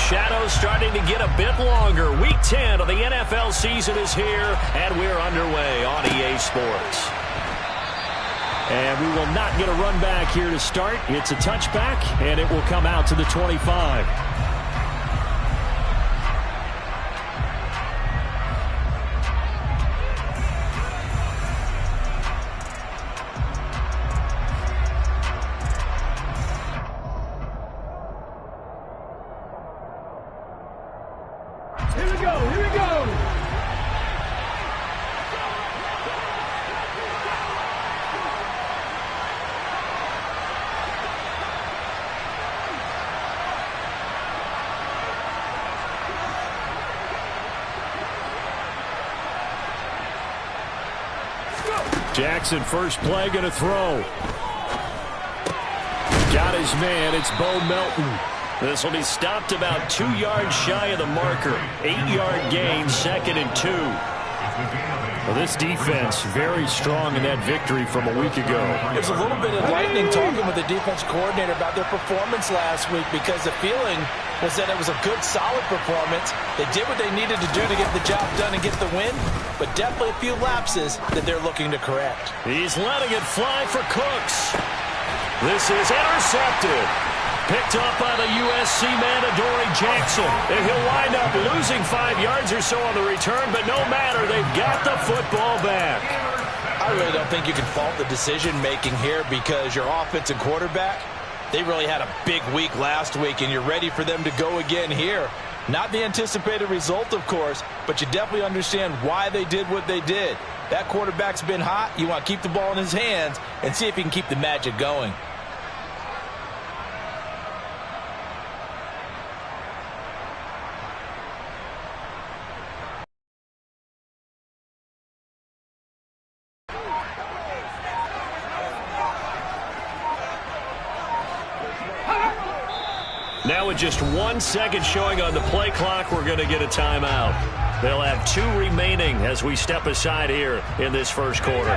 shadows starting to get a bit longer. Week 10 of the NFL season is here, and we're underway on EA Sports. And we will not get a run back here to start. It's a touchback, and it will come out to the 25. Jackson, first play, going to throw. Got his man. It's Bo Melton. This will be stopped about 2 yards shy of the marker. 8-yard gain, 2nd and 2. Well, this defense very strong in that victory from a week ago. There's a little bit of lightning talking with the defense coordinator about their performance last week, because the feeling was that it was a good, solid performance. They did what they needed to do to get the job done and get the win, but definitely a few lapses that they're looking to correct. He's letting it fly for Cooks. This is intercepted. Picked up by the USC man, Adoree Jackson. And he'll wind up losing 5 yards or so on the return, but no matter, they've got the football back. I really don't think you can fault the decision-making here, because your offensive quarterback, they really had a big week last week, and you're ready for them to go again here. Not the anticipated result, of course, but you definitely understand why they did what they did. That quarterback's been hot. You want to keep the ball in his hands and see if he can keep the magic going. Now with just 1 second showing on the play clock, we're going to get a timeout. They'll have 2 remaining as we step aside here in this first quarter.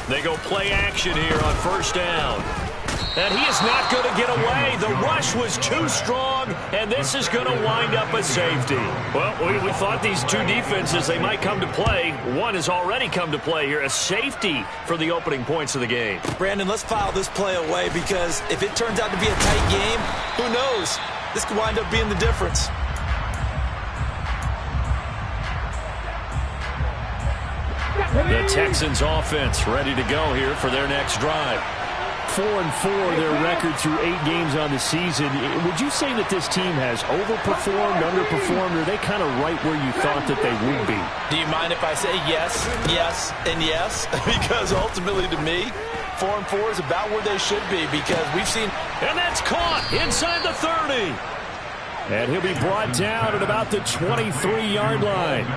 They go play action here on first down. And he is not going to get away. The rush was too strong, and this is going to wind up a safety. Well, we thought these two defenses, they might come to play. One has already come to play here, a safety for the opening points of the game. Brandon, let's file this play away, because if it turns out to be a tight game, who knows? This could wind up being the difference. The Texans offense ready to go here for their next drive. 4-4, their record through 8 games on the season. Would you say that this team has overperformed, underperformed, or are they kind of right where you thought that they would be? Do you mind if I say yes, yes, and yes? Because ultimately, to me, 4-4 is about where they should be, because we've seen... And that's caught inside the 30. And he'll be brought down at about the 23-yard line.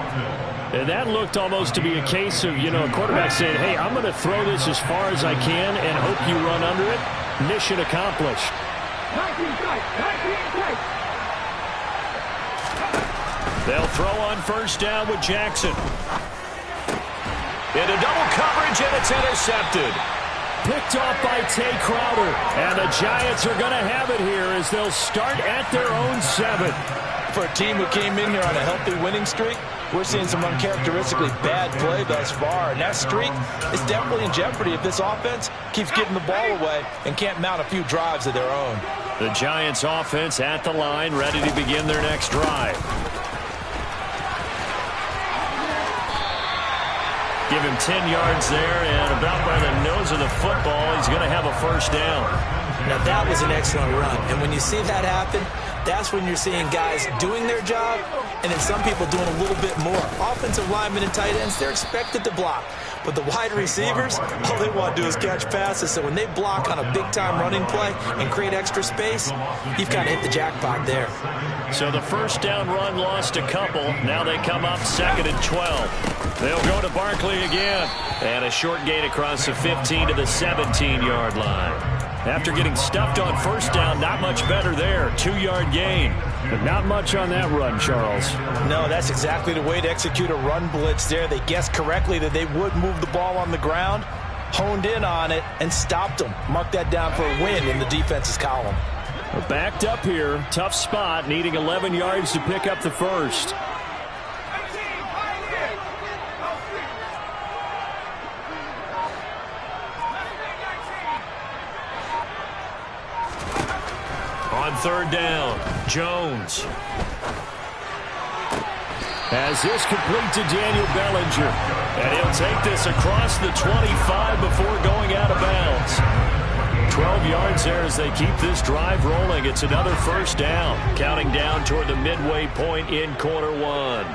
And that looked almost to be a case of, a quarterback saying, hey, I'm going to throw this as far as I can and hope you run under it. Mission accomplished. They'll throw on first down with Jackson. Into double coverage, and it's intercepted. Picked off by Tay Crowder. And the Giants are going to have it here as they'll start at their own 7. For a team who came in here on a healthy winning streak, we're seeing some uncharacteristically bad play thus far. And that streak is definitely in jeopardy if this offense keeps giving the ball away and can't mount a few drives of their own. The Giants offense at the line, ready to begin their next drive. Give him 10 yards there, and about by the nose of the football, he's going to have a first down. Now, that was an excellent run. And when you see that happen, that's when you're seeing guys doing their job and then some people doing a little bit more. Offensive linemen and tight ends, they're expected to block. But the wide receivers, all they want to do is catch passes. So when they block on a big-time running play and create extra space, you've kind of hit the jackpot there. So the first down run lost a couple. Now they come up 2nd and 12. They'll go to Barkley again. And a short gain across the 15 to the 17-yard line. After getting stuffed on first down, not much better there. 2-yard gain. But not much on that run, Charles. No, that's exactly the way to execute a run blitz there. They guessed correctly that they would move the ball on the ground, honed in on it, and stopped them. Mark that down for a win in the defense's column. We're backed up here. Tough spot, needing 11 yards to pick up the first. On third down, Jones. As this complete to Daniel Bellinger. And he'll take this across the 25 before going out of bounds. 12 yards there as they keep this drive rolling. It's another first down. Counting down toward the midway point in quarter one.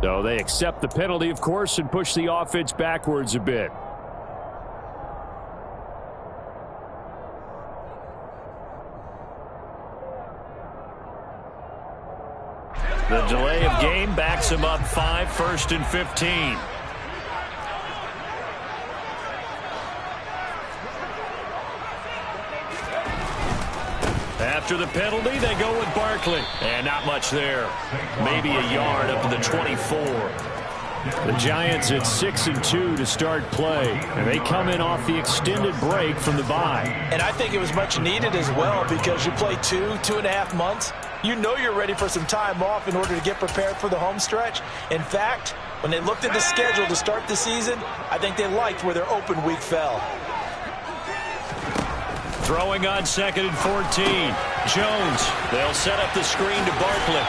So they accept the penalty, of course, and push the offense backwards a bit. The delay of game backs him up 5, 1st and 15. After the penalty, they go with Barkley. And not much there. Maybe a yard up to the 24. The Giants at 6-2 to start play. And they come in off the extended break from the bye. And I think it was much needed as well because you play 2.5 months. You know you're ready for some time off in order to get prepared for the home stretch. In fact, when they looked at the schedule to start the season, I think they liked where their open week fell. Throwing on 2nd and 14. Jones. They'll set up the screen to Barkley.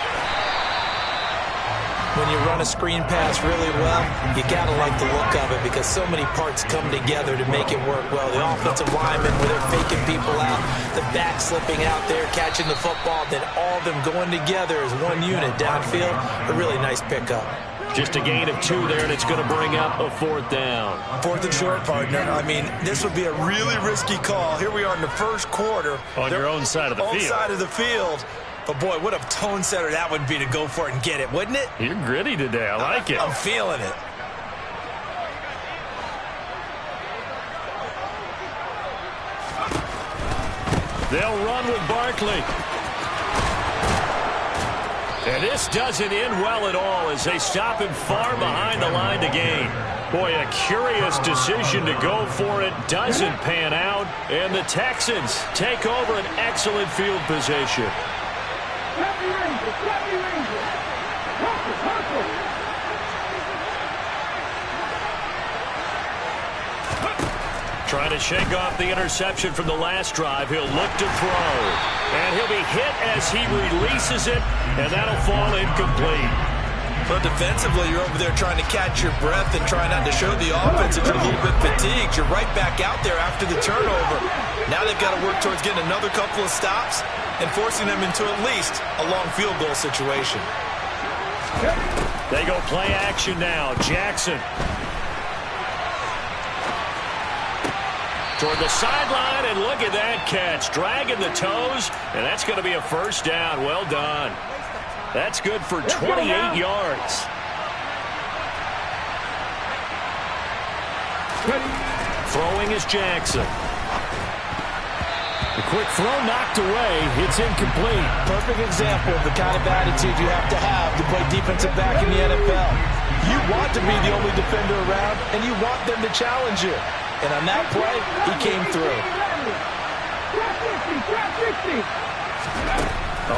When you run a screen pass really well, you got to like the look of it because so many parts come together to make it work well. The offensive linemen, where they're faking people out, the back slipping out there, catching the football, then all of them going together as one unit downfield. A really nice pickup. Just a gain of 2 there, and it's going to bring up a 4th down. 4th and short, partner. I mean, this would be a really risky call. Here we are in the first quarter. On your own side of the field. Own side of the field. But, boy, what a tone setter that would be to go for it and get it, wouldn't it? You're gritty today. I like it. I'm feeling it. They'll run with Barkley. And this doesn't end well at all as they stop him far behind the line to gain. Boy, a curious decision to go for it. Doesn't pan out. And the Texans take over an excellent field position. Trying to shake off the interception from the last drive. He'll look to throw. And he'll be hit as he releases it, and that'll fall incomplete. But defensively, you're over there trying to catch your breath and try not to show the offense that you're a little bit fatigued. You're right back out there after the turnover. Now they've got to work towards getting another couple of stops and forcing them into at least a long field goal situation. They go play action now. Jackson. Toward the sideline, and look at that catch. Dragging the toes, and that's going to be a first down. Well done. That's good for 28 yards. Throwing is Jackson. The quick throw knocked away. It's incomplete. Perfect example of the kind of attitude you have to play defensive back in the NFL. You want to be the only defender around, and you want them to challenge you. And on that play, he came through.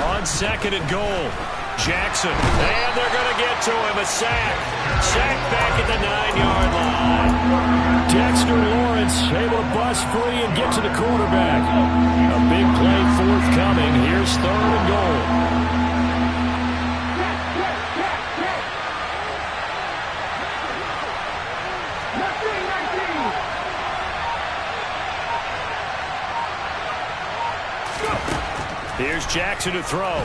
On 2nd and goal, Jackson. And they're going to get to him. A sack. Sack back at the 9-yard line. Dexter Lawrence able to bust free and get to the quarterback. A big play forthcoming. Here's 3rd and goal. Here's Jackson to throw.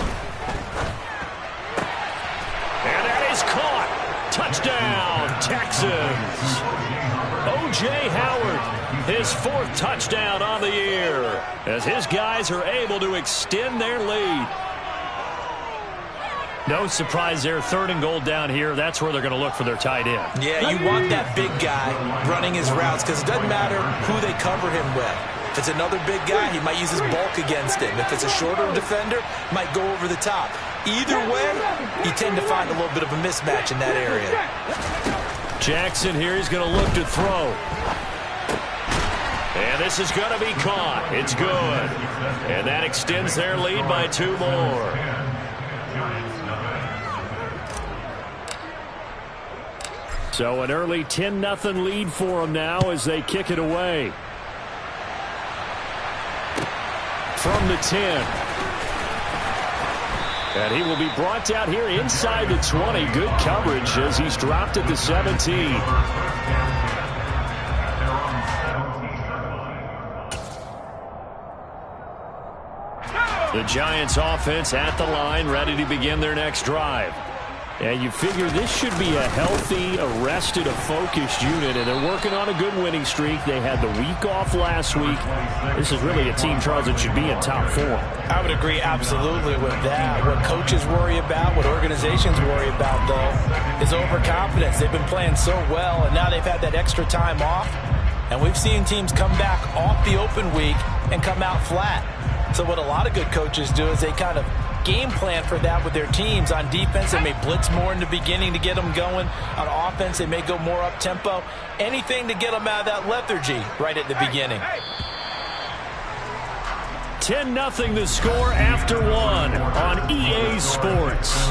And that is caught. Touchdown, Texans. O.J. Howard, his 4th touchdown on the year, as his guys are able to extend their lead. No surprise there, 3rd and goal down here. That's where they're going to look for their tight end. Yeah, you want that big guy running his routes because it doesn't matter who they cover him with. If it's another big guy, he might use his bulk against him. If it's a shorter defender, might go over the top. Either way, you tend to find a little bit of a mismatch in that area. Jackson here is going to look to throw. And this is going to be caught. It's good. And that extends their lead by 2 more. So an early 10-0 lead for them now as they kick it away. From the 10. And he will be brought down here inside the 20. Good coverage as he's dropped at the 17. The Giants offense at the line, ready to begin their next drive. And you figure this should be a healthy, arrested, a focused unit, and they're working on a good winning streak. They had the week off last week. This is really a team, Charles, that should be in top form. I would agree absolutely with that. What coaches worry about, what organizations worry about, though, is overconfidence. They've been playing so well, and now they've had that extra time off. And we've seen teams come back off the open week and come out flat. So what a lot of good coaches do is they kind of game plan for that with their teams. On defense, they may blitz more in the beginning to get them going. On offense, they may go more up-tempo. Anything to get them out of that lethargy right at the beginning. 10-0 the score after 1 on EA Sports.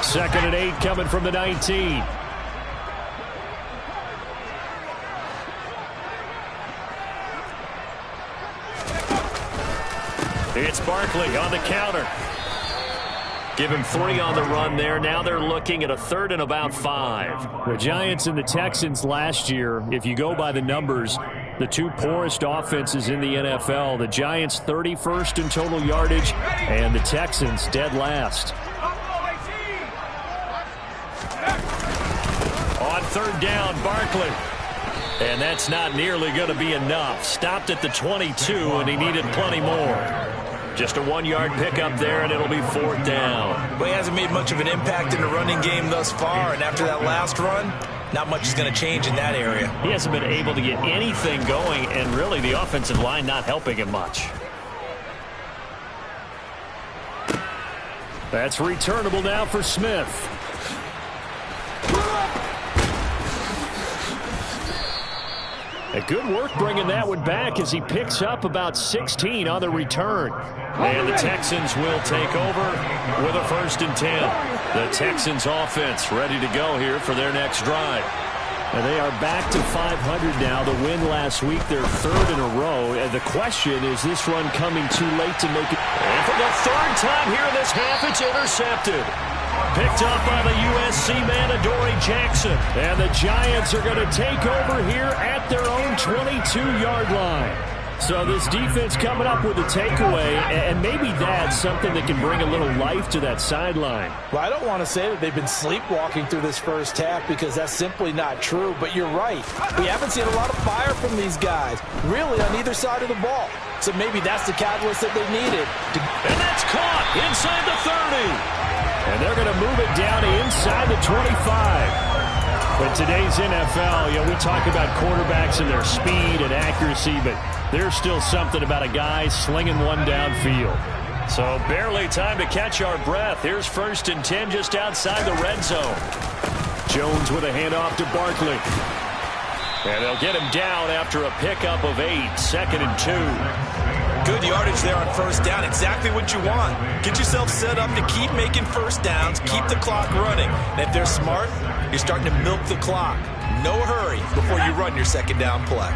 Second and 8 coming from the 19. It's Barkley on the counter. Give him 3 on the run there. Now they're looking at a 3rd and about 5. The Giants and the Texans last year, if you go by the numbers, the 2 poorest offenses in the NFL. The Giants 31st in total yardage, and the Texans dead last. On 3rd down, Barkley. And that's not nearly going to be enough. Stopped at the 22, and he needed plenty more. Just a 1-yard pickup there, and it'll be 4th down. Well, he hasn't made much of an impact in the running game thus far, and after that last run, not much is going to change in that area. He hasn't been able to get anything going, and really the offensive line not helping him much. That's returnable now for Smith. A good work bringing that one back as he picks up about 16 on the return. And the Texans will take over with a 1st and 10. The Texans offense ready to go here for their next drive. And they are back to 500 now. The win last week, their 3rd in a row. And the question is this run coming too late to make it. And for the 3rd time here in this half, it's intercepted. Picked up by the USC man, Adoree Jackson. And the Giants are going to take over here at their own 22-yard line. So this defense coming up with a takeaway, and maybe that's something that can bring a little life to that sideline. Well, I don't want to say that they've been sleepwalking through this first half because that's simply not true, but you're right. We haven't seen a lot of fire from these guys, really on either side of the ball. So maybe that's the catalyst that they needed. And that's caught inside the 30. And they're going to move it down to inside the 25. But today's NFL, we talk about quarterbacks and their speed and accuracy, but there's still something about a guy slinging one downfield. So barely time to catch our breath. Here's 1st and 10 just outside the red zone. Jones with a handoff to Barkley. And they'll get him down after a pickup of 8. 2nd and 2. Good yardage there on 1st down. Exactly what you want. Get yourself set up to keep making 1st downs, keep the clock running. And if they're smart, you're starting to milk the clock. No hurry before you run your 2nd down play.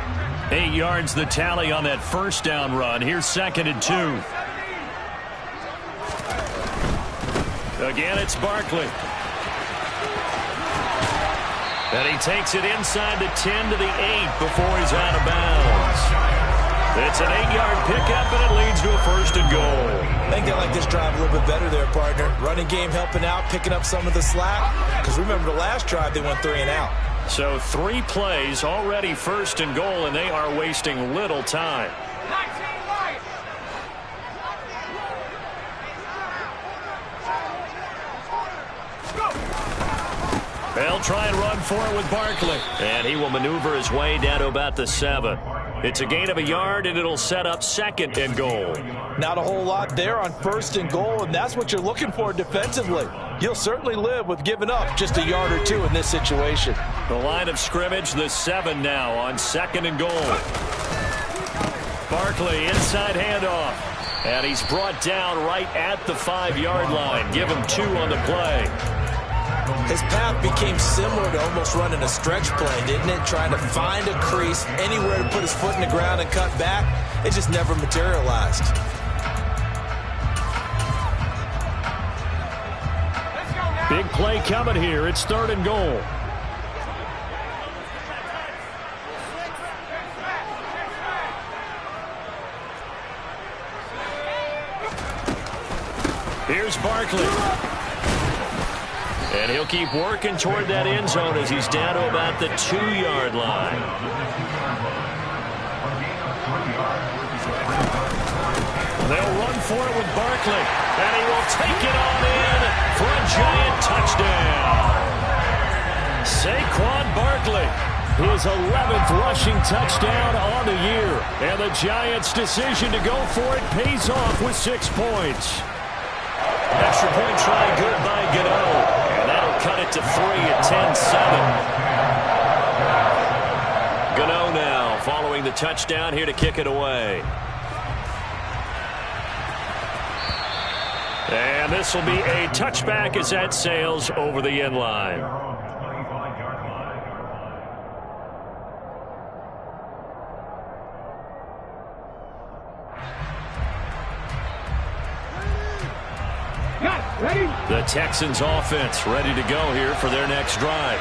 8 yards the tally on that 1st down run. Here's 2nd and 2. Again, it's Barkley. And he takes it inside the 10 to the 8 before he's out of bounds. It's an 8-yard pickup, and it leads to a 1st and goal. I think they like this drive a little bit better there, partner. Running game helping out, picking up some of the slack. Because remember, the last drive, they went 3 and out. So 3 plays, already 1st and goal, and they are wasting little time. They'll try and run for it with Barkley. And he will maneuver his way down to about the 7. It's a gain of a yard, and it'll set up 2nd and goal. Not a whole lot there on 1st and goal, and that's what you're looking for defensively. You'll certainly live with giving up just a yard or 2 in this situation. The line of scrimmage, the 7 now on 2nd and goal. Barkley, inside handoff. And he's brought down right at the 5-yard line. Give him 2 on the play. His path became similar to almost running a stretch play, didn't it? Trying to find a crease, anywhere to put his foot in the ground and cut back. It just never materialized. Big play coming here. It's 3rd and goal. Here's Barkley. And he'll keep working toward that end zone as he's down to about the 2-yard line. They'll run for it with Barkley. And he will take it on in for a giant touchdown. Saquon Barkley, his 11th rushing touchdown on the year. And the Giants' decision to go for it pays off with 6 points. Extra point try good by Gano. And that'll cut it to 3 at 10-7. Gano now following the touchdown here to kick it away. And this will be a touchback as that sails over the end line. The Texans offense ready to go here for their next drive.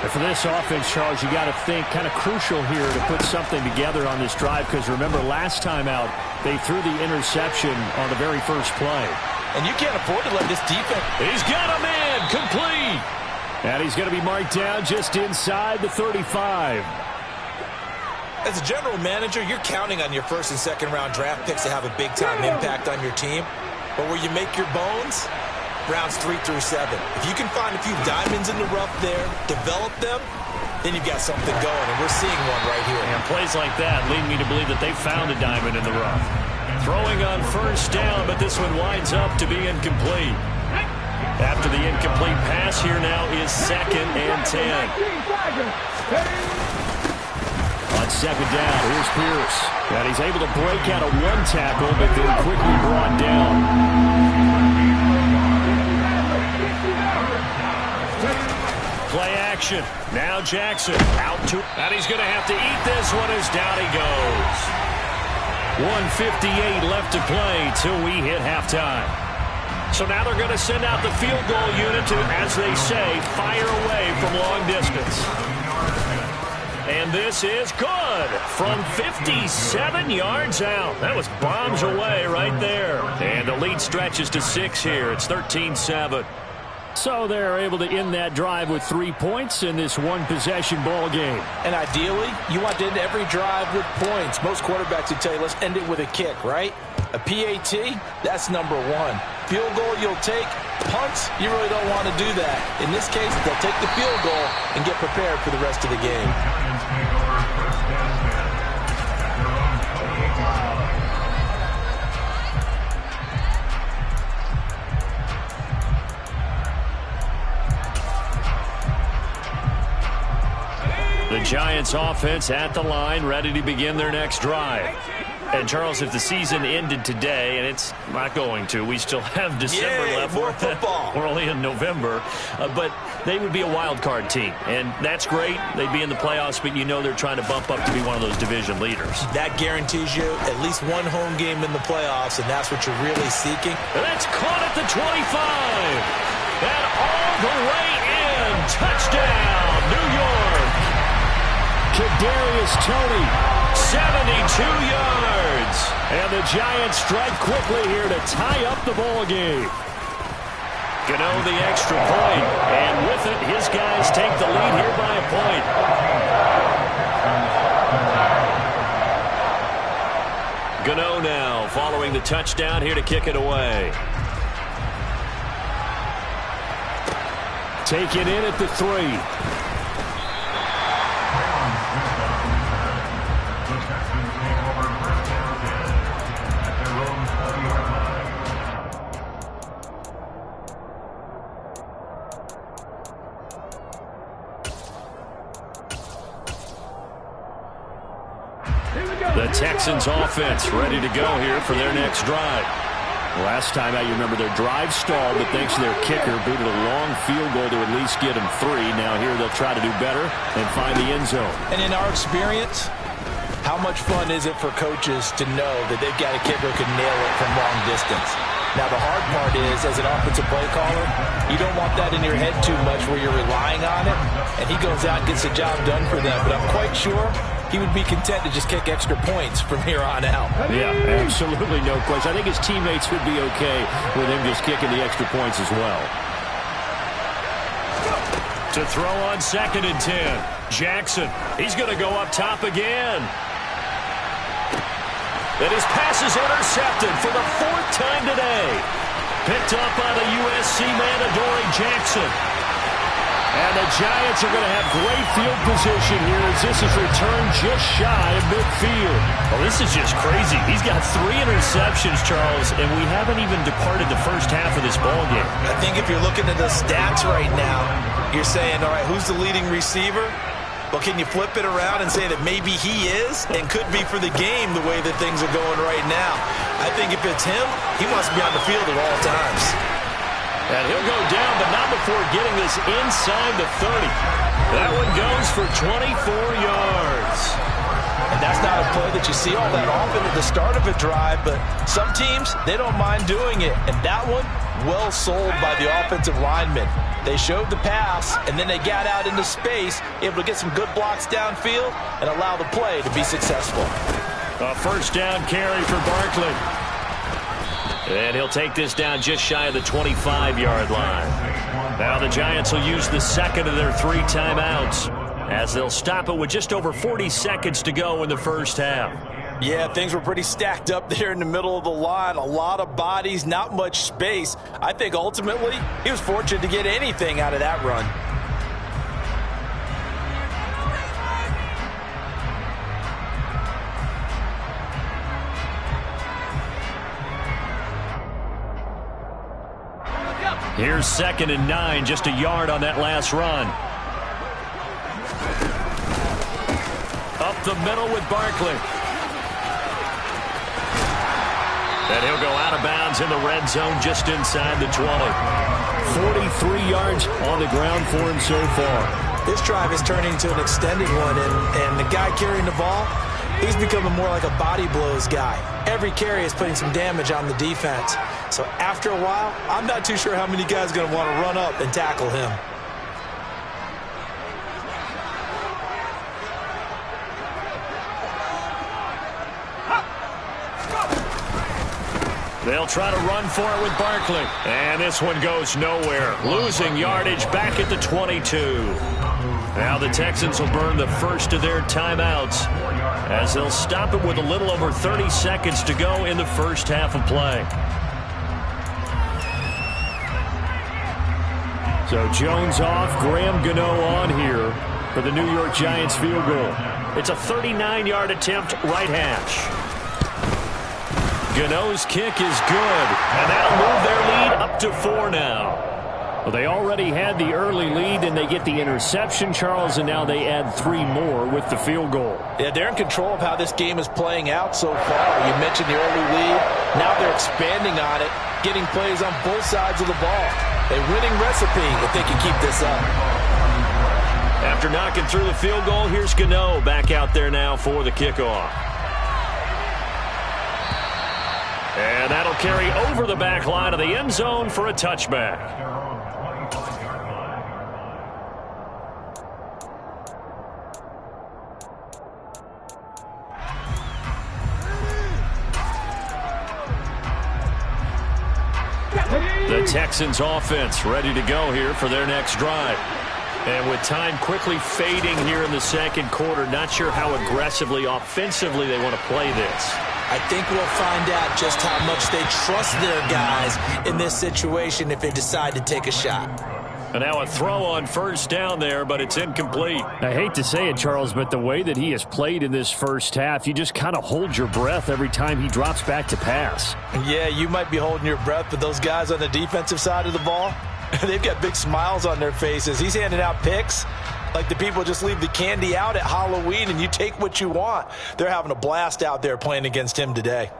And for this offense, Charles, you got to think kind of crucial here to put something together on this drive, because remember last time out they threw the interception on the very first play. And you can't afford to let this defense. He's got him in, complete. And he's going to be marked down just inside the 35. As a general manager, you're counting on your 1st and 2nd round draft picks to have a big-time impact on your team. But where you make your bones, rounds 3 through 7. If you can find a few diamonds in the rough there, develop them, then you've got something going, and we're seeing one right here. And plays like that lead me to believe that they found a diamond in the rough. Throwing on 1st down, but this one winds up to be incomplete. After the incomplete pass, here now is 2nd and 10. On 2nd down, here's Pierce. And he's able to break out of 1 tackle, but then quickly brought down. Play action. Now Jackson out to, and he's going to have to eat this one as down he goes. 1:58 left to play till we hit halftime. So now they're going to send out the field goal unit to, as they say, fire away from long distance. And this is good from 57 yards out. That was bombs away right there. And the lead stretches to 6 here. It's 13-7. So they're able to end that drive with 3 points in this one-possession ball game. And ideally, you want to end every drive with points. Most quarterbacks would tell you, let's end it with a kick, right? A PAT, that's number 1. Field goal you'll take. Punts, you really don't want to do that. In this case, they'll take the field goal and get prepared for the rest of the game. The Giants offense at the line, ready to begin their next drive. And, Charles, if the season ended today, and it's not going to, we still have December left. More football. We're only in November. But they would be a wild card team, and that's great. They'd be in the playoffs, but you know they're trying to bump up to be one of those division leaders. That guarantees you at least one home game in the playoffs, and that's what you're really seeking. And that's caught at the 25. And all the way in. Touchdown, New York. Kadarius Toney. 72 yards. And the Giants strike quickly here to tie up the ball game. Gano the extra point. And with it, his guys take the lead here by a point. Gano now following the touchdown here to kick it away. Take it in at the 3. The Texans offense ready to go here for their next drive. Last time out, you remember their drive stalled, but thanks to their kicker, booted a long field goal to at least get them 3. Now here they'll try to do better and find the end zone. And in our experience, how much fun is it for coaches to know that they've got a kicker who can nail it from long distance? Now, the hard part is, as an offensive play caller, you don't want that in your head too much where you're relying on it, and he goes out and gets the job done for them. But I'm quite sure he would be content to just kick extra points from here on out. Yeah, absolutely no question. I think his teammates would be okay with him just kicking the extra points as well. To throw on 2nd and 10. Jackson, he's going to go up top again. And his pass is intercepted for the 4th time today. Picked up by the USC man, Adoree Jackson. And the Giants are going to have great field position here as this is returned just shy of midfield. Well, this is just crazy. He's got 3 interceptions, Charles, and we haven't even departed the first half of this ballgame. I think if you're looking at the stats right now, you're saying, all right, who's the leading receiver? Well, can you flip it around and say that maybe he is and could be for the game the way that things are going right now? I think if it's him, he wants to be on the field at all times. And he'll go down, but not before getting this inside the 30. That one goes for 24 yards. And that's not a play that you see all that often at the start of a drive, but some teams, they don't mind doing it. And that one, well sold by the offensive lineman. They showed the pass, and then they got out into space, able to get some good blocks downfield and allow the play to be successful. A first down carry for Barkley. And he'll take this down just shy of the 25-yard line. Now the Giants will use the second of their 3 timeouts as they'll stop it with just over 40 seconds to go in the first half. Yeah, things were pretty stacked up there in the middle of the line. A lot of bodies, not much space. I think ultimately he was fortunate to get anything out of that run. Here's 2nd and 9, just a yard on that last run. Up the middle with Barkley. And he'll go out of bounds in the red zone just inside the 20. 43 yards on the ground for him so far. This drive is turning into an extended one, and the guy carrying the ball, he's becoming more like a body blows guy. Every carry is putting some damage on the defense. So after a while, I'm not too sure how many guys are going to want to run up and tackle him. They'll try to run for it with Barkley. And this one goes nowhere. Losing yardage back at the 22. Now the Texans will burn the first of their timeouts as they'll stop it with a little over 30 seconds to go in the first half of play. So Jones off, Graham Gano on here for the New York Giants field goal. It's a 39-yard attempt, right hash. Gano's kick is good, and that'll move their lead up to 4 now. Well, they already had the early lead, and they get the interception, Charles, and now they add 3 more with the field goal. Yeah, they're in control of how this game is playing out so far. You mentioned the early lead. Now they're expanding on it, getting plays on both sides of the ball. A winning recipe if they can keep this up. After knocking through the field goal, here's Gano back out there now for the kickoff. And that'll carry over the back line of the end zone for a touchback. The Texans offense ready to go here for their next drive. And with time quickly fading here in the second quarter, not sure how aggressively, offensively they want to play this. I think we'll find out just how much they trust their guys in this situation if they decide to take a shot. And now a throw on first down there, but it's incomplete. I hate to say it, Charles, but the way that he has played in this first half, you just kind of hold your breath every time he drops back to pass. Yeah, you might be holding your breath, but those guys on the defensive side of the ball, they've got big smiles on their faces. He's handing out picks like the people just leave the candy out at Halloween and you take what you want. They're having a blast out there playing against him today.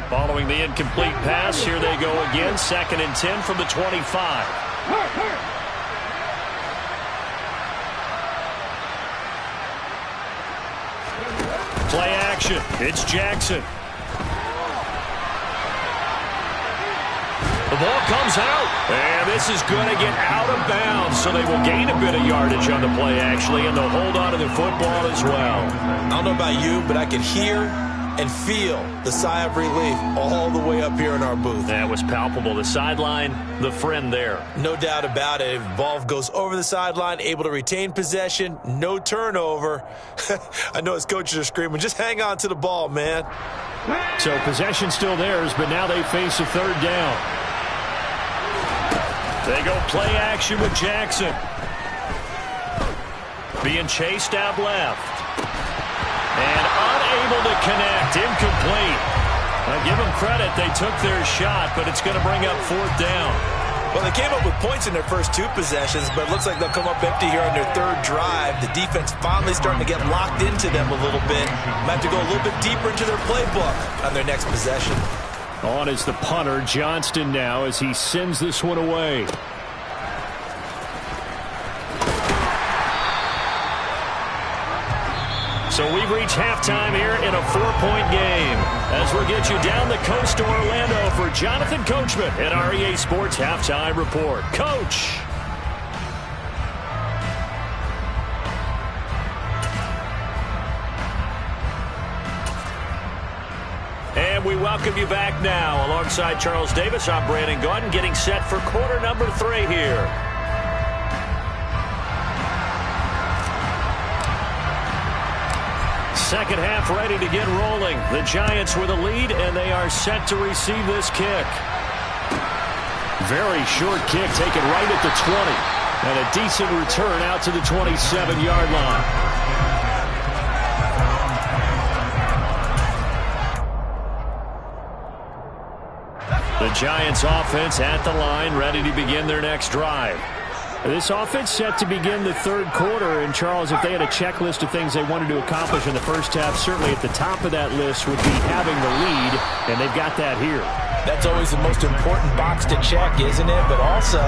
Following the incomplete pass, here they go again. 2nd and 10 from the 25. Play action. It's Jackson. The ball comes out, and this is going to get out of bounds, so they will gain a bit of yardage on the play, actually, and they'll hold on to the football as well. I don't know about you, but I can hear and feel the sigh of relief all the way up here in our booth. That was palpable. The sideline, the friend there. No doubt about it. If the ball goes over the sideline, able to retain possession, no turnover. I know his coaches are screaming, just hang on to the ball, man. So possession still theirs, but now they face a 3rd down. They go play action with Jackson. Being chased out left. And unable to connect. Incomplete. I give them credit. They took their shot, but it's going to bring up 4th down. Well, they came up with points in their first 2 possessions, but it looks like they'll come up empty here on their 3rd drive. The defense finally starting to get locked into them a little bit. Might have to go a little bit deeper into their playbook on their next possession. On is the punter, Johnston, now as he sends this one away. So we've reached halftime here in a 4-point game. As we'll get you down the coast to Orlando for Jonathan Coachman at our EA Sports Halftime Report. Coach. And we welcome you back now. Alongside Charles Davis, I'm Brandon Gaudin, getting set for quarter number 3 here. Second half ready to get rolling. The Giants with a lead, and they are set to receive this kick. Very short kick taken right at the 20. And a decent return out to the 27-yard line. The Giants offense at the line, ready to begin their next drive. This offense set to begin the 3rd quarter. And, Charles, if they had a checklist of things they wanted to accomplish in the first half, certainly at the top of that list would be having the lead, and they've got that here. That's always the most important box to check, isn't it? But also,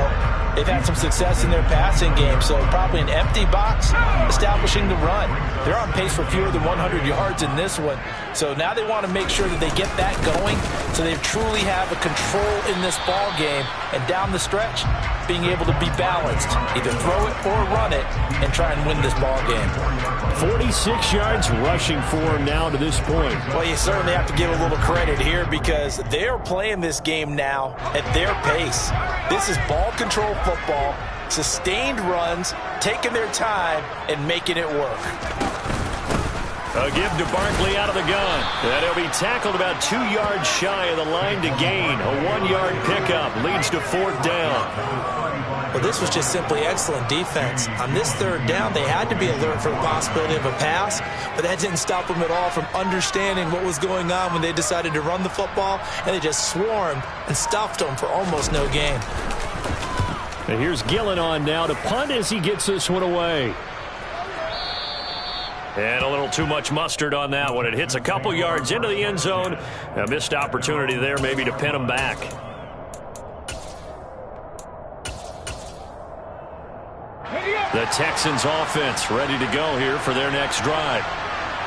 they've had some success in their passing game, so probably an empty box, establishing the run. They're on pace for fewer than 100 yards in this one, so now they want to make sure that they get that going so they truly have a control in this ball game, and down the stretch, being able to be balanced, either throw it or run it, and try and win this ball game. 46 yards rushing for him now to this point. Well, you certainly have to give a little credit here because they're playing this game now at their pace. This is ball control football, sustained runs, taking their time, and making it work. A give to Barkley out of the gun. And he'll be tackled about 2 yards shy of the line to gain. A 1-yard pickup leads to 4th down. Well, this was just simply excellent defense. On this third down, they had to be alert for the possibility of a pass, but that didn't stop them at all from understanding what was going on when they decided to run the football, and they just swarmed and stuffed them for almost no gain. And here's Gillen on now to punt as he gets this one away. And a little too much mustard on that one. It hits a couple yards into the end zone. A missed opportunity there maybe to pin them back. The Texans offense ready to go here for their next drive.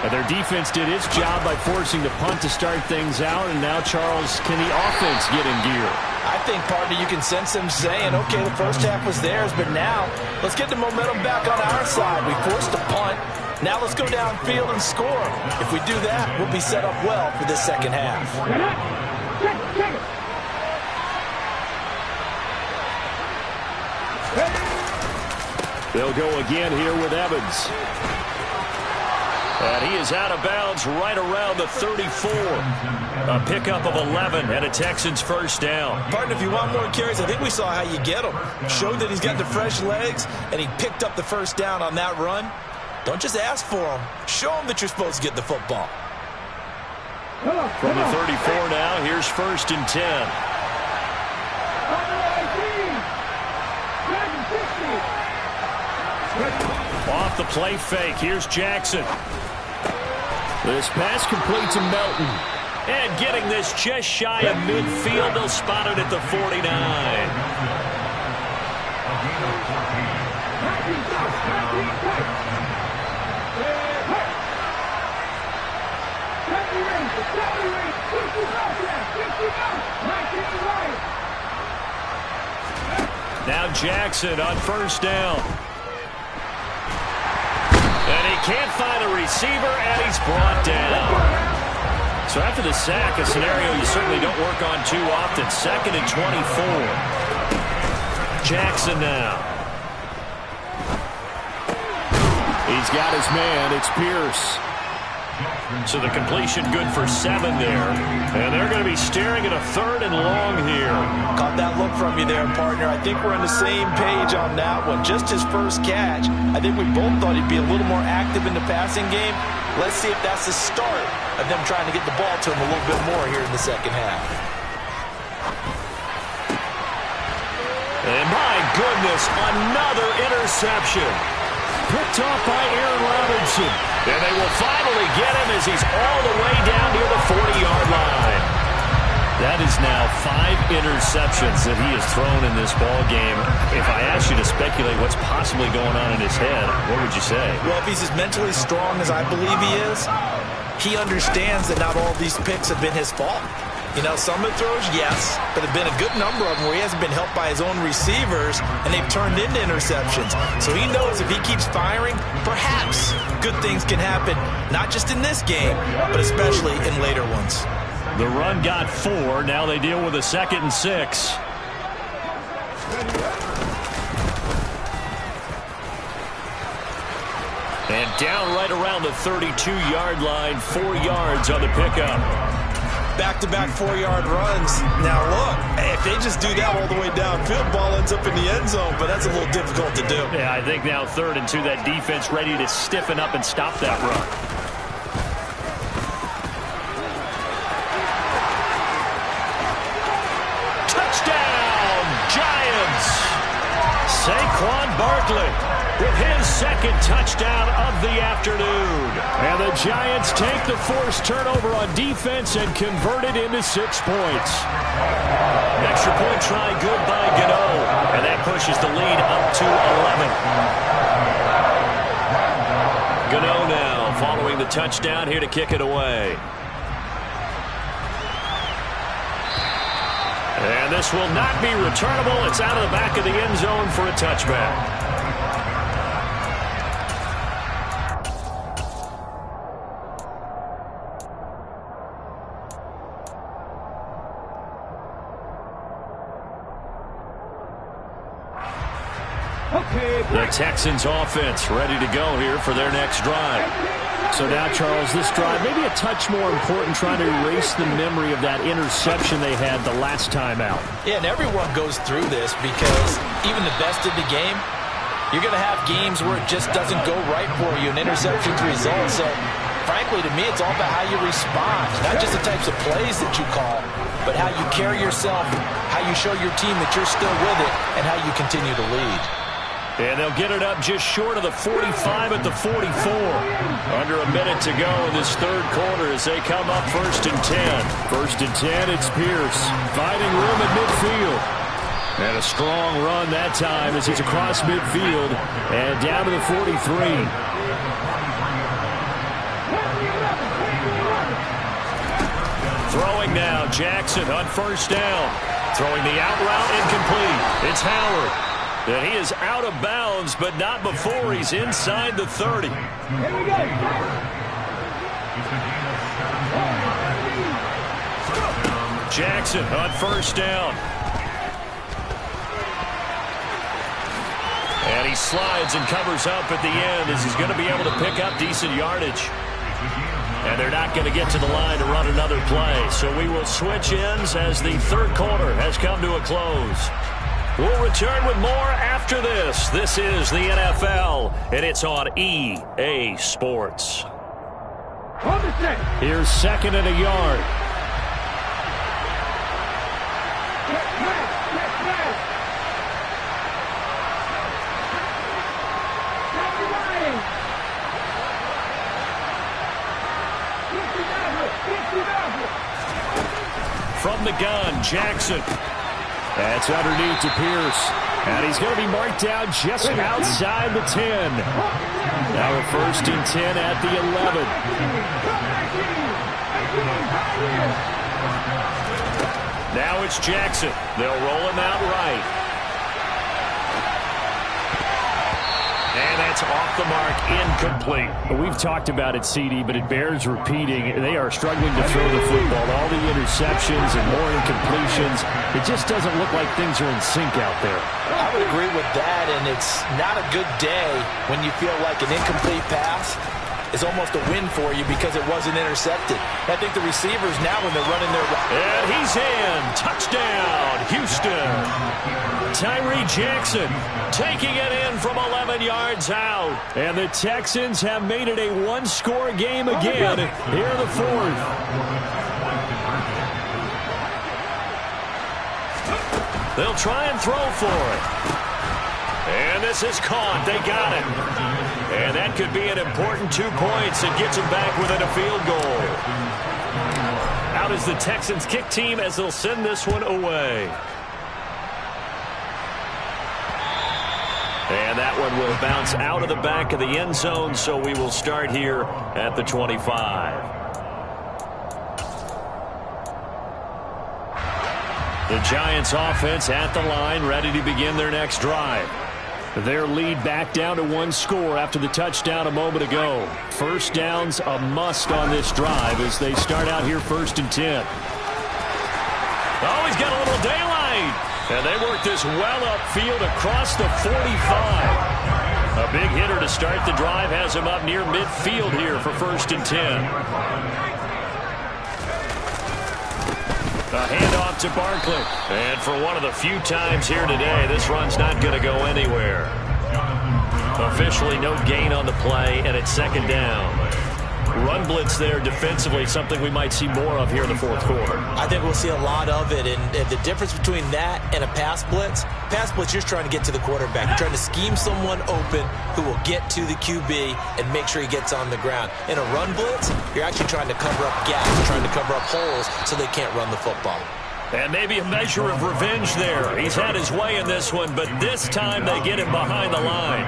And their defense did its job by forcing the punt to start things out. And now, Charles, can the offense get in gear? I think, partner, you can sense them saying, okay, the first half was theirs, but now let's get the momentum back on our side. We forced a punt. Now let's go downfield and score. If we do that, we'll be set up well for this second half. They'll go again here with Evans. And he is out of bounds right around the 34. A pickup of 11 and a Texans first down. Partner, if you want more carries, I think we saw how you get him. Showed that he's got the fresh legs, and he picked up the first down on that run. Don't just ask for him. Show him that you're supposed to get the football. From the 34 now, here's first and 10. Off the play fake. Here's Jackson. This pass complete to Melton. And getting this just shy of midfield. They'll spot it at the 49. Now Jackson on first down. And he can't find a receiver, and he's brought down. So after the sack, a scenario you certainly don't work on too often. 2nd and 24. Jackson now. He's got his man. It's Pierce. So the completion good for 7 there. And they're going to be staring at a 3rd and long here. Caught that look from you there, partner. I think we're on the same page on that one. Just his first catch. I think we both thought he'd be a little more active in the passing game. Let's see if that's the start of them trying to get the ball to him a little bit more here in the second half. And my goodness, another interception. Picked off by Aaron Robinson. And they will finally get him as he's all the way down near the 40-yard line. That is now 5 interceptions that he has thrown in this ball game. If I asked you to speculate what's possibly going on in his head, what would you say? Well, if he's as mentally strong as I believe he is, he understands that not all these picks have been his fault. You know, some of the throws, yes, but there have been a good number of them where he hasn't been helped by his own receivers, and they've turned into interceptions. So he knows if he keeps firing, perhaps good things can happen, not just in this game, but especially in later ones. The run got 4. Now they deal with a 2nd and 6. And down right around the 32-yard line, 4 yards on the pickup. Back-to-back 4-yard runs. Now look, if they just do that all the way downfield, ball ends up in the end zone, but that's a little difficult to do. Yeah, I think now 3rd and 2, that defense ready to stiffen up and stop that run. Touchdown, Giants! Saquon Barkley with his 2nd touchdown of the afternoon. And the Giants take the forced turnover on defense and convert it into 6 points. Extra point try good by Gano. And that pushes the lead up to 11. Gano now following the touchdown here to kick it away. And this will not be returnable. It's out of the back of the end zone for a touchback. The Texans offense ready to go here for their next drive. So now, Charles, this drive maybe a touch more important, trying to erase the memory of that interception they had the last time out. Yeah, and everyone goes through this because even the best in the game, you're going to have games where it just doesn't go right for you, and interceptions result. So, frankly, to me, it's all about how you respond, not just the types of plays that you call, but how you carry yourself, how you show your team that you're still with it, and how you continue to lead. And they'll get it up just short of the 45 at the 44. Under a minute to go in this third quarter as they come up 1st and 10. 1st and 10, it's Pierce finding room at midfield. And a strong run that time as he's across midfield and down to the 43. Throwing now, Jackson on 1st down. Throwing the out route incomplete. It's Howard. And he is out of bounds, but not before he's inside the 30. Jackson on 1st down. And he slides and covers up at the end as he's going to be able to pick up decent yardage. And they're not going to get to the line to run another play. So we will switch ends as the third quarter has come to a close. We'll return with more after this. This is the NFL, and it's on EA Sports. Here's 2nd and a yard. From the gun, Jackson. That's underneath to Pierce. And he's going to be marked down just outside the 10. Now a 1st and 10 at the 11. Now it's Jackson. They'll roll him out right. And that's off the mark, incomplete. We've talked about it, CD, but it bears repeating. They are struggling to throw the football. All the interceptions and more incompletions. It just doesn't look like things are in sync out there. I would agree with that, and it's not a good day when you feel like an incomplete pass is almost a win for you because it wasn't intercepted. I think the receivers now when they're running their... And he's in. Touchdown, Houston. Tyree Jackson taking it in from 11 yards out. And the Texans have made it a one-score game again here in the fourth. They'll try and throw for it. And this is caught. They got it. And that could be an important 2 points. It gets them back within a field goal. Out is the Texans kick team as they'll send this one away. And that one will bounce out of the back of the end zone, so we will start here at the 25. The Giants offense at the line, ready to begin their next drive. Their lead back down to 1 score after the touchdown a moment ago. 1st down's a must on this drive as they start out here 1st and 10. Oh, he's got a little daylight. And they work this well upfield across the 45. A big hitter to start the drive has him up near midfield here for 1st and 10. A handoff to Barkley. And for one of the few times here today, this run's not going to go anywhere. Officially no gain on the play, and it's 2nd down. Run blitz there defensively, something we might see more of here in the fourth quarter. I think we'll see a lot of it, and the difference between that and a pass blitz, you're just trying to get to the quarterback. You're trying to scheme someone open who will get to the QB and make sure he gets on the ground. In a run blitz, you're actually trying to cover up gaps, trying to cover up holes so they can't run the football. And maybe a measure of revenge there. He's had his way in this one, but this time they get him behind the line.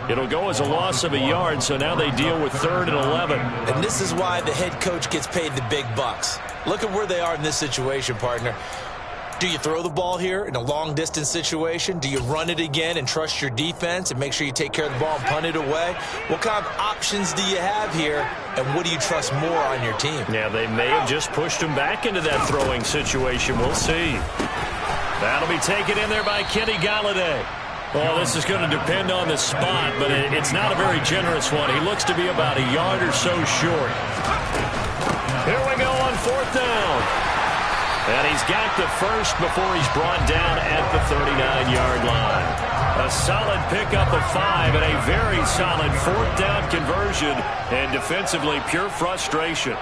It'll go as a loss of a yard, so now they deal with 3rd and 11. And this is why the head coach gets paid the big bucks. Look at where they are in this situation, partner. Do you throw the ball here in a long-distance situation? Do you run it again and trust your defense and make sure you take care of the ball and punt it away? What kind of options do you have here, and what do you trust more on your team? Yeah, they may have just pushed him back into that throwing situation. We'll see. That'll be taken in there by Kenny Golladay. Well, this is going to depend on the spot, but it's not a very generous one. He looks to be about a yard or so short. Here we go on 4th down. And he's got the first before he's brought down at the 39-yard line. A solid pickup of 5 and a very solid 4th down conversion. And defensively, pure frustration.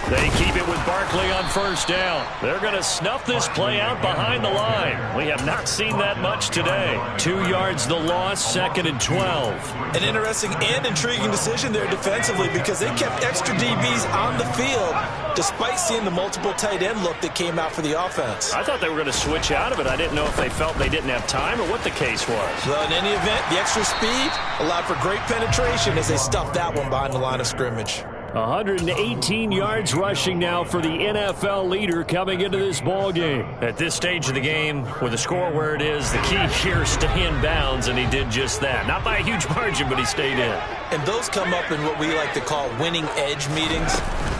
They keep it with Barkley on 1st down. They're going to snuff this play out behind the line. We have not seen that much today. 2 yards the loss, 2nd and 12. An interesting and intriguing decision there defensively because they kept extra DBs on the field despite seeing the multiple tight end look that came out for the offense. I thought they were going to switch out of it. I didn't know if they felt they didn't have time or what the case was. Well, in any event, the extra speed allowed for great penetration as they stuffed that one behind the line of scrimmage. 118 yards rushing now for the NFL leader coming into this ball game. At this stage of the game, with the score where it is, the key here is stay in bounds, and he did just that. Not by a huge margin, but he stayed in. And those come up in what we like to call winning edge meetings.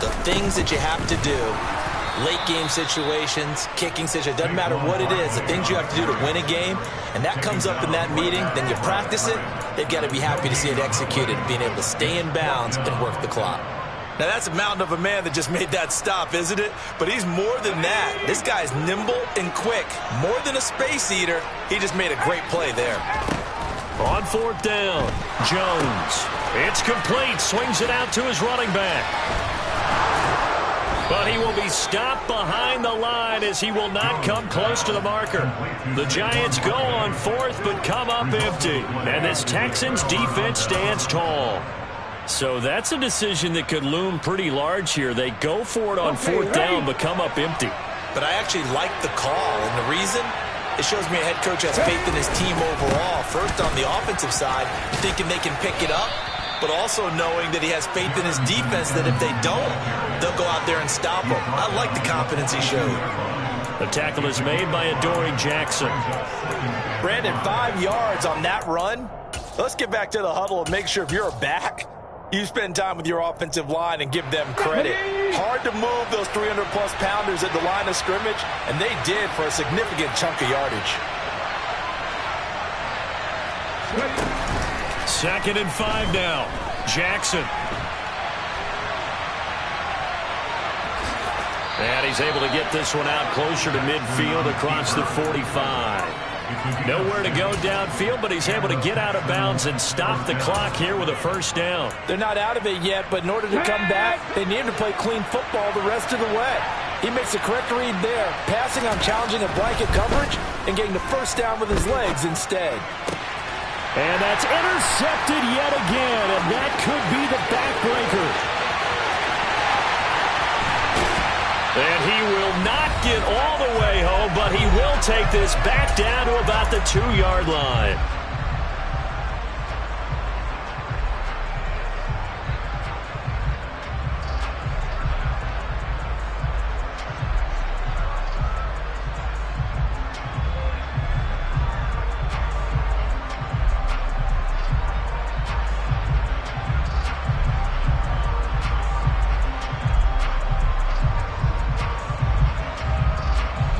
The things that you have to do, late game situations, kicking situations, doesn't matter what it is, the things you have to do to win a game, and that comes up in that meeting, then you practice it, they've got to be happy to see it executed, being able to stay in bounds and work the clock. Now, that's a mountain of a man that just made that stop, isn't it? But he's more than that. This guy's nimble and quick. More than a space eater, he just made a great play there. On 4th down, Jones. It's complete. Swings it out to his running back. But he will be stopped behind the line as he will not come close to the marker. The Giants go on 4th but come up empty. And this Texans defense stands tall. So that's a decision that could loom pretty large here. They go for it on 4th down but come up empty. But I actually like the call, and the reason? It shows me a head coach has faith in his team overall. First on the offensive side, thinking they can pick it up, but also knowing that he has faith in his defense that if they don't, they'll go out there and stop him. I like the confidence he showed. The tackle is made by Adoree Jackson. Brandon, 5 yards on that run. Let's get back to the huddle and make sure if you're a back, you spend time with your offensive line and give them credit. Hard to move those 300-plus pounders at the line of scrimmage, and they did for a significant chunk of yardage. 2nd and 5 now. Jackson. And he's able to get this one out closer to midfield across the 45. Nowhere to go downfield, but he's able to get out of bounds and stop the clock here with a 1st down. They're not out of it yet, but in order to come back, they need him to play clean football the rest of the way. He makes the correct read there, passing on challenging a blanket coverage and getting the 1st down with his legs instead. And that's intercepted yet again, and that could be the backbreaker. And he will not get all the way home, but he will take this back down to about the 2-yard line.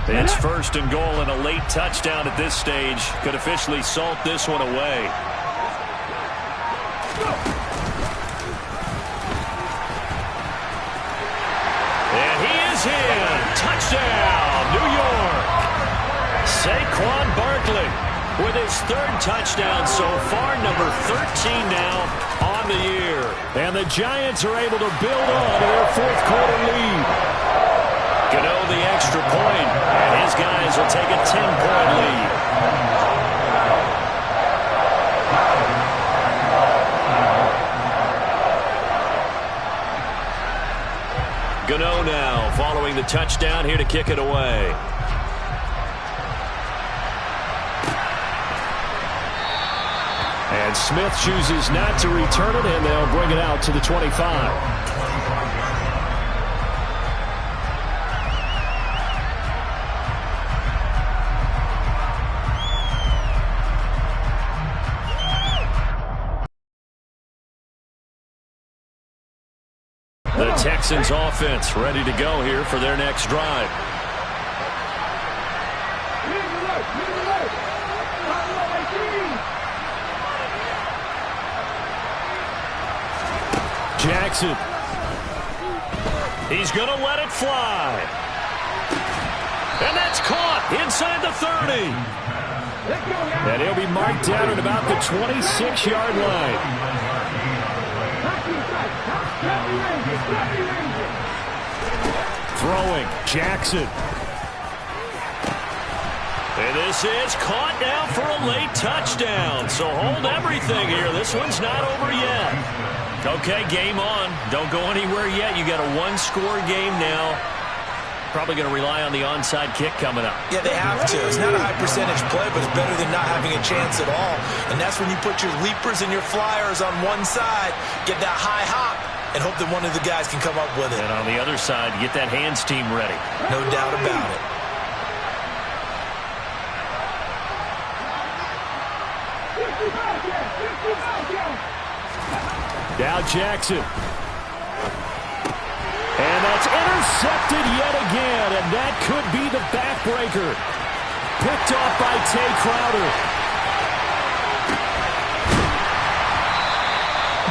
It's 1st and goal, and a late touchdown at this stage could officially salt this one away. And he is in. Touchdown, New York. Saquon Barkley with his 3rd touchdown so far, number 13 now on the year. And the Giants are able to build on their 4th quarter lead. Gano the extra point, and his guys will take a 10-point lead. Gano now following the touchdown here to kick it away. And Smith chooses not to return it, and they'll bring it out to the 25. The Texans offense ready to go here for their next drive. Jackson. He's going to let it fly. And that's caught inside the 30. And he'll be marked down at about the 26-yard line. Throwing, Jackson. And this is caught now for a late touchdown. So hold everything here. This one's not over yet. Okay, game on. Don't go anywhere yet. You got a one-score game now. Probably going to rely on the onside kick coming up. Yeah, they have to. It's not a high percentage play, but it's better than not having a chance at all. And that's when you put your leapers and your flyers on one side, get that high hop, and hope that one of the guys can come up with it. And on the other side, get that hands team ready. No doubt about it. Now Jackson. And that's intercepted yet again, and that could be the backbreaker. Picked off by Tay Crowder.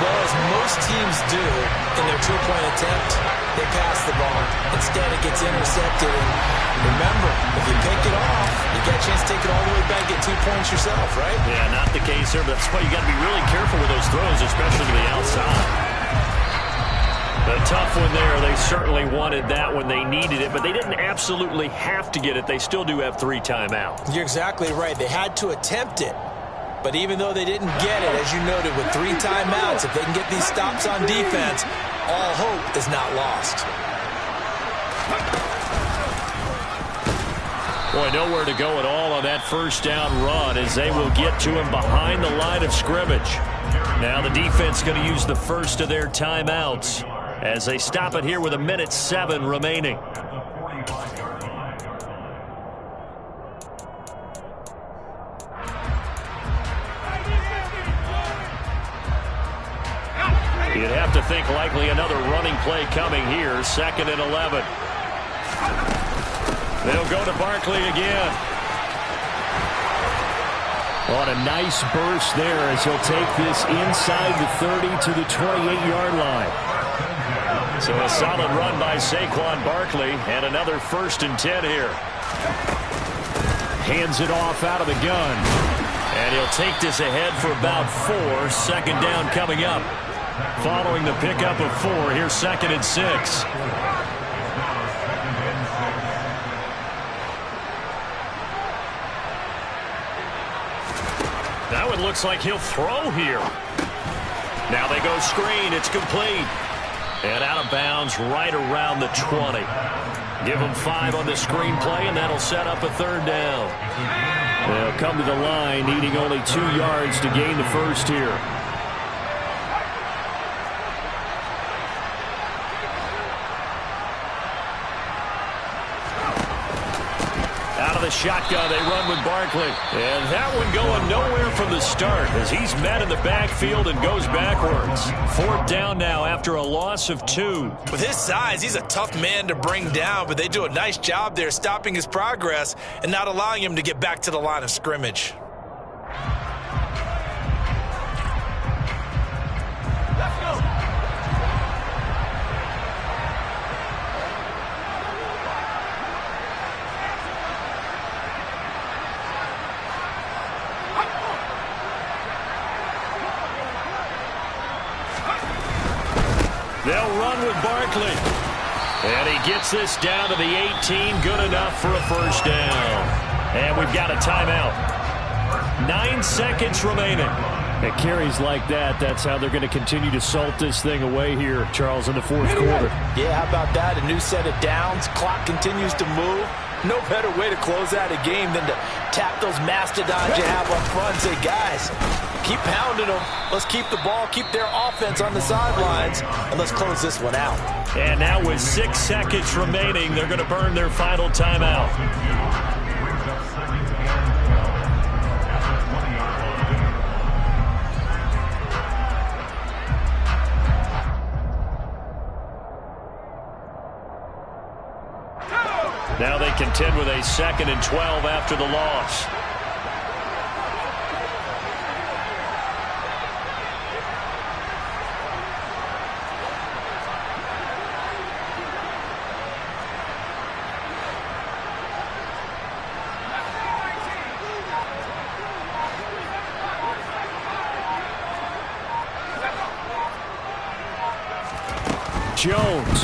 Well, as most teams do in their two-point attempt, they pass the ball. Instead, it gets intercepted. And remember, if you pick it off, you get a chance to take it all the way back, get 2 points yourself, right? Yeah, not the case here, but that's why you got to be really careful with those throws, especially to the outside. A tough one there. They certainly wanted that when they needed it, but they didn't absolutely have to get it. They still do have 3 timeouts. You're exactly right. They had to attempt it. But even though they didn't get it, as you noted, with 3 timeouts, if they can get these stops on defense, all hope is not lost. Boy, nowhere to go at all on that first down run as they will get to him behind the line of scrimmage. Now the defense going to use the first of their timeouts as they stop it here with 1:07 remaining. You'd have to think likely another running play coming here. 2nd and 11. They'll go to Barkley again. On a nice burst there as he'll take this inside the 30 to the 28-yard line. So a solid run by Saquon Barkley and another 1st and 10 here. Hands it off out of the gun. And he'll take this ahead for about 4. 2nd down coming up. Following the pickup of 4, here's 2nd and 6. Now it looks like he'll throw here. Now they go screen. It's complete. And out of bounds right around the 20. Give them 5 on the screen play, and that'll set up a 3rd down. They'll come to the line, needing only 2 yards to gain the first here. Out of the shotgun, they run with Barkley. And that one going nowhere from the start as he's met in the backfield and goes backwards. 4th down now after a loss of 2. With his size, he's a tough man to bring down, but they do a nice job there stopping his progress and not allowing him to get back to the line of scrimmage. They'll run with Barkley. And he gets this down to the 18. Good enough for a 1st down. And we've got a timeout. 9 seconds remaining. At carries like that, that's how they're going to continue to salt this thing away here, Charles, in the 4th quarter. Yeah, how about that? A new set of downs. Clock continues to move. No better way to close out a game than to tap those mastodons you have up front and say, guys, keep pounding them. Let's keep the ball, keep their offense on the sidelines, and let's close this one out. And now with 6 seconds remaining, they're going to burn their final timeout. Now they contend with a 2nd and 12 after the loss. Jones.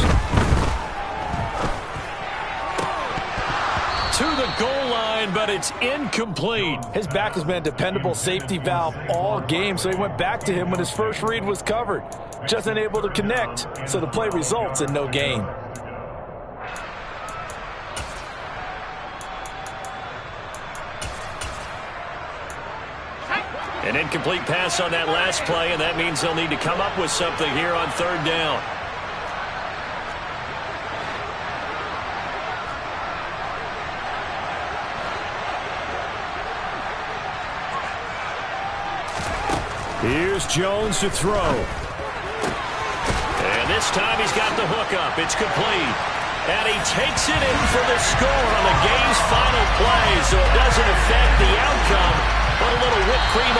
To the goal line, but it's incomplete. His back has been a dependable safety valve all game, so he went back to him when his first read was covered. Just unable to connect, so the play results in no gain. An incomplete pass on that last play, and that means they'll need to come up with something here on third down. Here's Jones to throw. And this time he's got the hook up. It's complete. And he takes it in for the score on the game's final play, so it doesn't affect the outcome, but a little whipped cream on